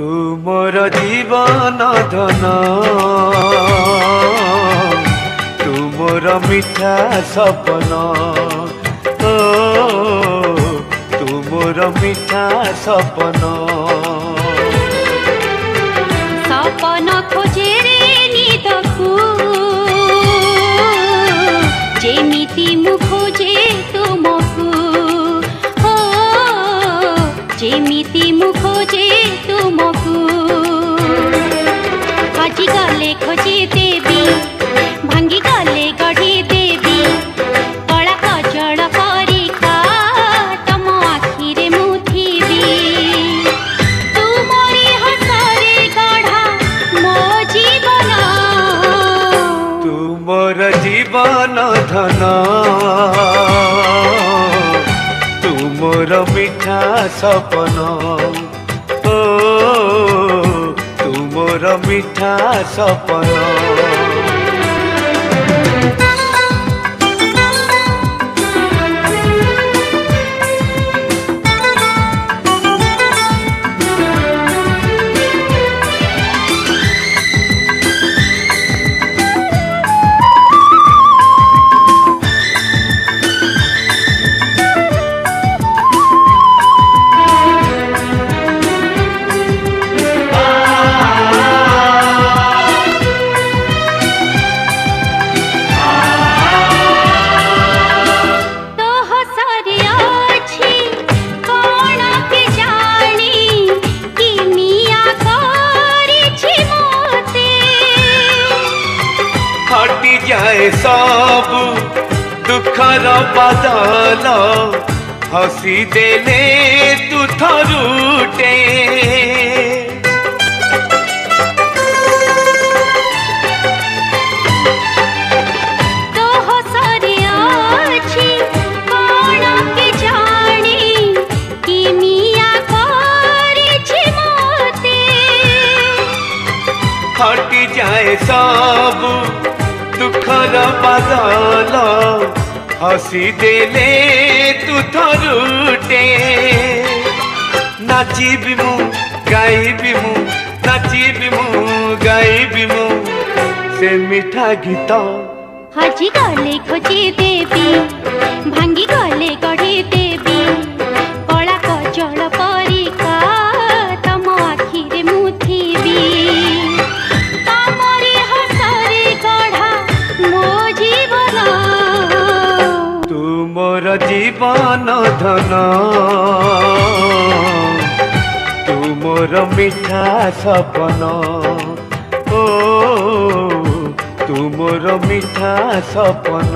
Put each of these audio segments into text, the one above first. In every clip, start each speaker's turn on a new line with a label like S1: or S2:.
S1: तुमर जीवन धन तुमर मिठा सपन ओ तुमर मिठा सपन
S2: सपन खोजे रे निदकू जेमिति मु खोजे तुमकू हो जेमिति मु खोजे तुमकू हजी गले खोजे देवी भांगी गले गढ़ी देवी कला कजल परिका तम आखिरे मु थिबी तुमरी हसरे गढ़ा मो जीवन
S1: तुमर जीवन धन तुमर मिठा सपन ओ तुमर मिठा सपन जाए सब दुखर बदल हसी देले तू थरुटे
S2: तो हसरे अछि कोन के जानी कि मिया करिछि मोते
S1: हटी जाए सब दुखर बदल हसी देले तू थरुटे नाचिबी मु गाइबी मु नाचिबी मु गाइबी मु से मिठा गीत
S2: हजी गले खोजे देवी भांगी गले गढ़ी देवी कला कजल परिका तम आखिरे मु थिबी
S1: तुमर जीवन धन तुमर मिठा सपन ओ तुमर मिठा सपन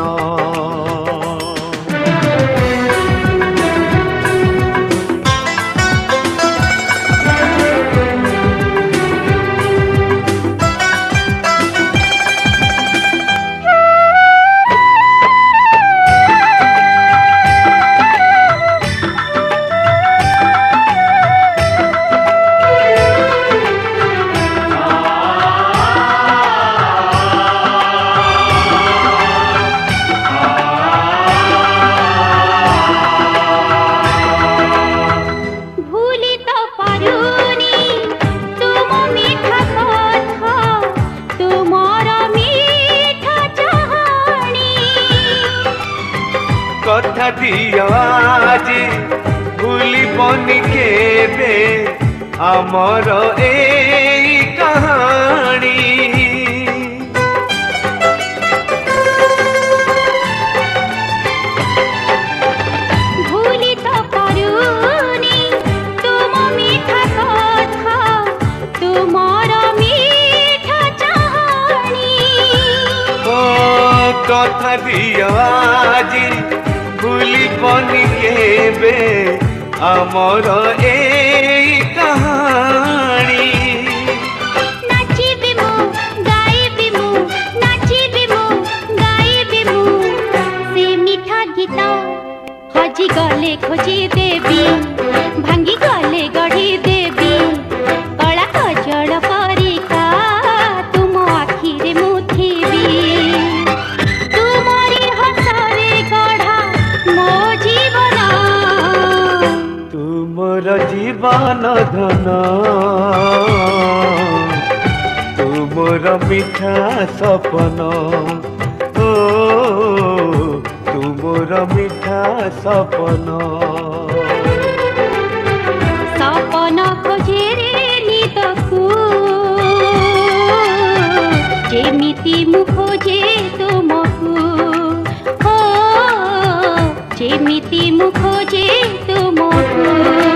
S1: कथा दिया आज भूलिबनी केबे आमर ए कहानी
S2: भूली तो पारुनी तुम मीठा कथा तुमर मीठा चाहनी
S1: ओ कथा दिया आज भूलिबनी केबे आमर ए कहानी
S2: नाचिबी मु गाइबी मु नाचिबी मु गाइबी मु से मीठा गीत हजी गले खोजी देवी भांगी गले गढ़ी देवी कला कजल परिका तुम आखिरे मु थिबी तुमरी हसरे गढ़ा मो जीवन
S1: तुमर जीवन मन तू मोर मिठा सपन ओ तू मोर मिठा सपन
S2: सपन खोजे रे निदकु जेमिति मु खोजे तुमकु हो जेमिति मु खोजे तुमकु